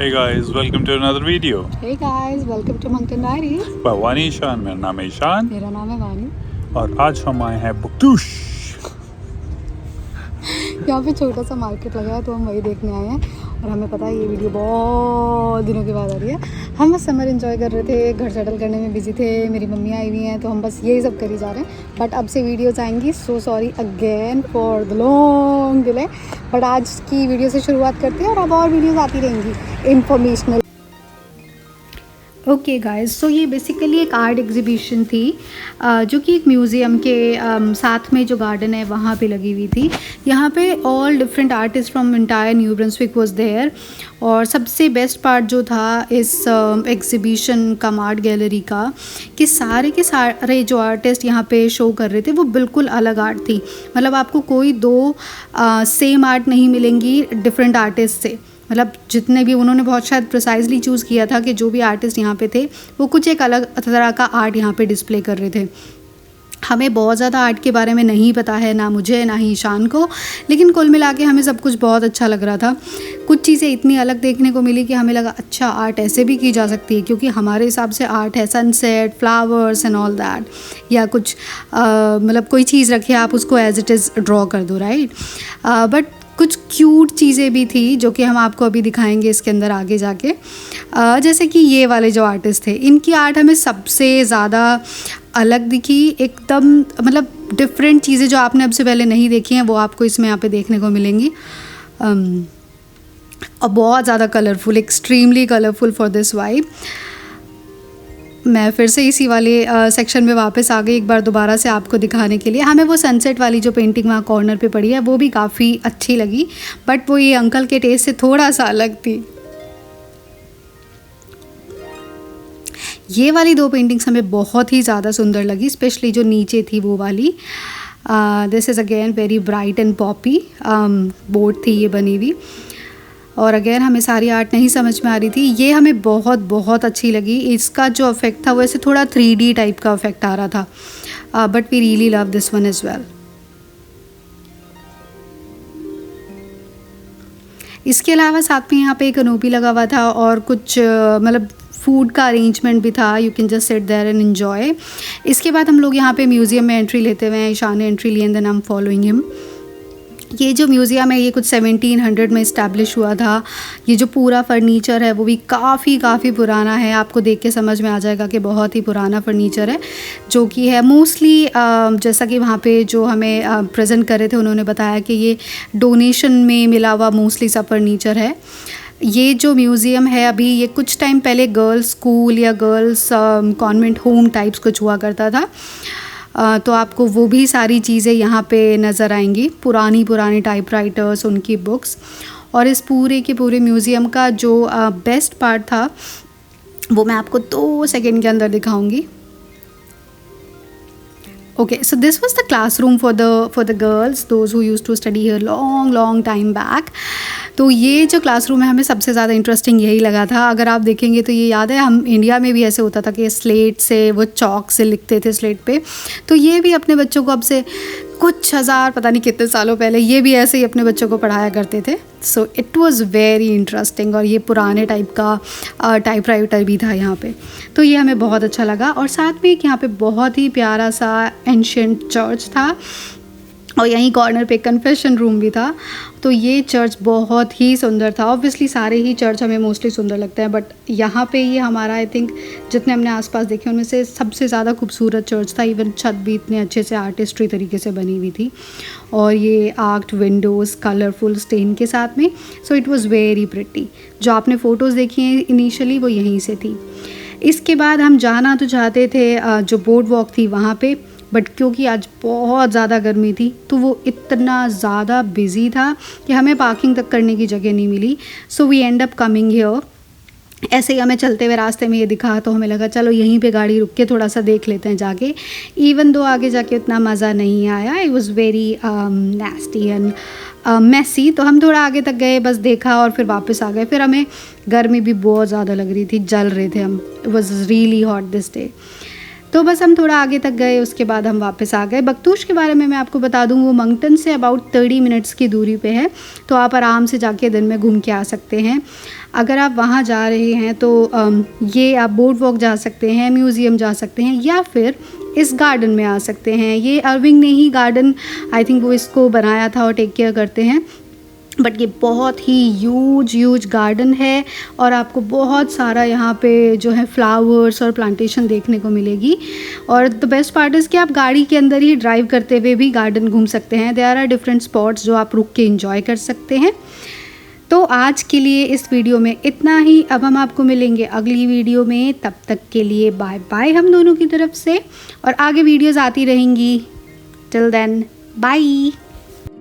Hey guys, welcome to another video. Hey guys, welcome to Mountain Diaries. वानी ईशान, मेरा नाम है ईशान मेरा नाम है वानी। और आज हम आए हैं बुकटूश। यहाँ पे छोटा सा मार्केट लगा है तो हम वही देखने आए हैं और हमें पता है ये वीडियो बहुत दिनों के बाद आ रही है। हम बस समर एंजॉय कर रहे थे, घर सेटल करने में बिजी थे, मेरी मम्मी आई हुई हैं तो हम बस यही सब करी जा रहे हैं। बट अब से वीडियोस आएंगी, so sorry again for the long delay. But आज की वीडियो से शुरुआत करते हैं और अब और वीडियोज़ आती रहेंगी इंफॉर्मेशनल। ओके गाइस, सो ये बेसिकली एक आर्ट एग्जीबिशन थी जो कि एक म्यूज़ियम के साथ में जो गार्डन है वहाँ पे लगी हुई थी। यहाँ पे all different artist from entire New Brunswick was there. और सबसे बेस्ट पार्ट जो था इस एग्जीबिशन का आर्ट गैलरी का कि सारे के सारे जो आर्टिस्ट यहाँ पे शो कर रहे थे वो बिल्कुल अलग आर्ट थी। मतलब आपको कोई दो सेम आर्ट नहीं मिलेंगी डिफरेंट आर्टिस्ट से। मतलब जितने भी उन्होंने बहुत शायद प्रिसाइजली चूज़ किया था कि जो भी आर्टिस्ट यहाँ पे थे वो कुछ एक अलग तरह का आर्ट यहाँ पे डिस्प्ले कर रहे थे। हमें बहुत ज़्यादा आर्ट के बारे में नहीं पता है, ना मुझे ना ही ईशान को, लेकिन कुल मिला के हमें सब कुछ बहुत अच्छा लग रहा था। कुछ चीज़ें इतनी अलग देखने को मिली कि हमें लगा अच्छा आर्ट ऐसे भी की जा सकती है, क्योंकि हमारे हिसाब से आर्ट है sunset, flowers and all that, या कुछ मतलब कोई चीज़ रखिए आप उसको एज इट इज़ ड्रॉ कर दो, राइट। बट कुछ क्यूट चीज़ें भी थी जो कि हम आपको अभी दिखाएंगे इसके अंदर आगे जाके। जैसे कि ये वाले जो आर्टिस्ट थे, इनकी आर्ट हमें सबसे ज़्यादा अलग दिखी, एकदम मतलब डिफरेंट चीज़ें जो आपने अब से पहले नहीं देखी हैं वो आपको इसमें यहाँ पे देखने को मिलेंगी। और बहुत ज़्यादा colourful, extremely colourful for this vibe. मैं फिर से इसी वाले सेक्शन में वापस आ गई एक बार दोबारा से आपको दिखाने के लिए। हमें वो सनसेट वाली जो पेंटिंग वहाँ कॉर्नर पे पड़ी है वो भी काफ़ी अच्छी लगी, बट वो ये अंकल के टेस्ट से थोड़ा सा अलग थी। ये वाली दो पेंटिंग्स हमें बहुत ही ज़्यादा सुंदर लगी, स्पेशली जो नीचे थी वो वाली। This is again very bright and Poppy board थी ये बनी हुई। और अगेन हमें सारी आर्ट नहीं समझ में आ रही थी। ये हमें बहुत बहुत अच्छी लगी। इसका जो इफेक्ट था वो ऐसे थोड़ा 3D टाइप का इफेक्ट आ रहा था, but we really love this one as well. इसके अलावा साथ में यहाँ पे एक कनोपी लगा हुआ था और कुछ मतलब फूड का अरेंजमेंट भी था। You can just sit there and enjoy. इसके बाद हम लोग यहाँ पे म्यूज़ियम में एंट्री लेते हुए हैं। ईशान ने एंट्री ली and then I am following him. ये जो म्यूज़ियम है ये कुछ 1700 में इस्टेब्लिश हुआ था। ये जो पूरा फर्नीचर है वो भी काफ़ी पुराना है। आपको देख के समझ में आ जाएगा कि बहुत ही पुराना फर्नीचर है, जो कि है मोस्टली जैसा कि वहाँ पे जो हमें प्रेजेंट कर रहे थे उन्होंने बताया कि ये डोनेशन में मिला हुआ मोस्टली सा फर्नीचर है। ये जो म्यूज़ियम है अभी, ये कुछ टाइम पहले गर्ल्स स्कूल या गर्ल्स कॉन्वेंट होम टाइप्स कुछ हुआ करता था। तो आपको वो भी सारी चीज़ें यहाँ पे नज़र आएंगी, पुरानी टाइपराइटर्स, उनकी बुक्स। और इस पूरे के पूरे म्यूज़ियम का जो बेस्ट पार्ट था वो मैं आपको 2 सेकेंड के अंदर दिखाऊंगी। Okay, so this was the classroom for the girls, those who used to study here long time back. तो ये जो क्लासरूम है हमें सबसे ज़्यादा इंटरेस्टिंग यही लगा था। अगर आप देखेंगे तो ये याद है, हम इंडिया में भी ऐसे होता था कि स्लेट से वो चॉक से लिखते थे स्लेट पे। तो ये भी अपने बच्चों को अब से कुछ हज़ार पता नहीं कितने सालों पहले ये भी ऐसे ही अपने बच्चों को पढ़ाया करते थे। So it was very interesting. और ये पुराने टाइप का टाइपराइटर भी था यहाँ पे, तो ये हमें बहुत अच्छा लगा। और साथ में एक यहाँ पे बहुत ही प्यारा सा एंशिएंट चर्च था और यहीं कॉर्नर पे कन्फेशन रूम भी था। तो ये चर्च बहुत ही सुंदर था। ऑब्वियसली सारे ही चर्च हमें मोस्टली सुंदर लगते हैं, बट यहाँ पे ये हमारा आई थिंक जितने हमने आसपास देखे उनमें से सबसे ज़्यादा खूबसूरत चर्च था। इवन छत भी इतने अच्छे से आर्टिस्ट्री तरीके से बनी हुई थी और ये आर्क्ड विंडोज़ कलरफुल स्टेन के साथ में। So it was very pretty. जो आपने फ़ोटोज़ देखी हैं इनिशियली वो यहीं से थी। इसके बाद हम जाना तो चाहते थे जो बोर्ड वॉक थी वहाँ पे, बट क्योंकि आज बहुत ज़्यादा गर्मी थी तो वो इतना ज़्यादा बिज़ी था कि हमें पार्किंग तक करने की जगह नहीं मिली। So we end up coming here. ऐसे ही हमें चलते हुए रास्ते में ये दिखा तो हमें लगा चलो यहीं पे गाड़ी रुक के थोड़ा सा देख लेते हैं जाके। इवन दो आगे जाके उतना मज़ा नहीं आया, it was very nasty and messy. तो हम थोड़ा आगे तक गए, बस देखा और फिर वापस आ गए। फिर हमें गर्मी भी बहुत ज़्यादा लग रही थी, जल रहे थे हम। It was really hot this day. तो बस हम थोड़ा आगे तक गए, उसके बाद हम वापस आ गए। बख्तूश के बारे में मैं आपको बता दूं, वो मंगटन से अबाउट 30 मिनट्स की दूरी पे है, तो आप आराम से जाके दिन में घूम के आ सकते हैं। अगर आप वहाँ जा रहे हैं तो ये आप बोर्ड वॉक जा सकते हैं, म्यूज़ियम जा सकते हैं, या फिर इस गार्डन में आ सकते हैं। ये अर्विंग ने ही गार्डन आई थिंक वो इसको बनाया था और टेक केयर करते हैं, बट ये बहुत ही ह्यूज गार्डन है और आपको बहुत सारा यहाँ पे जो है फ्लावर्स और प्लांटेशन देखने को मिलेगी। और द बेस्ट पार्ट इज़ कि आप गाड़ी के अंदर ही ड्राइव करते हुए भी गार्डन घूम सकते हैं। देयर आर डिफरेंट स्पॉट्स जो आप रुक के एंजॉय कर सकते हैं। तो आज के लिए इस वीडियो में इतना ही। अब हम आपको मिलेंगे अगली वीडियो में, तब तक के लिए बाय बाय हम दोनों की तरफ से, और आगे वीडियोज़ आती रहेंगी। Till then bye.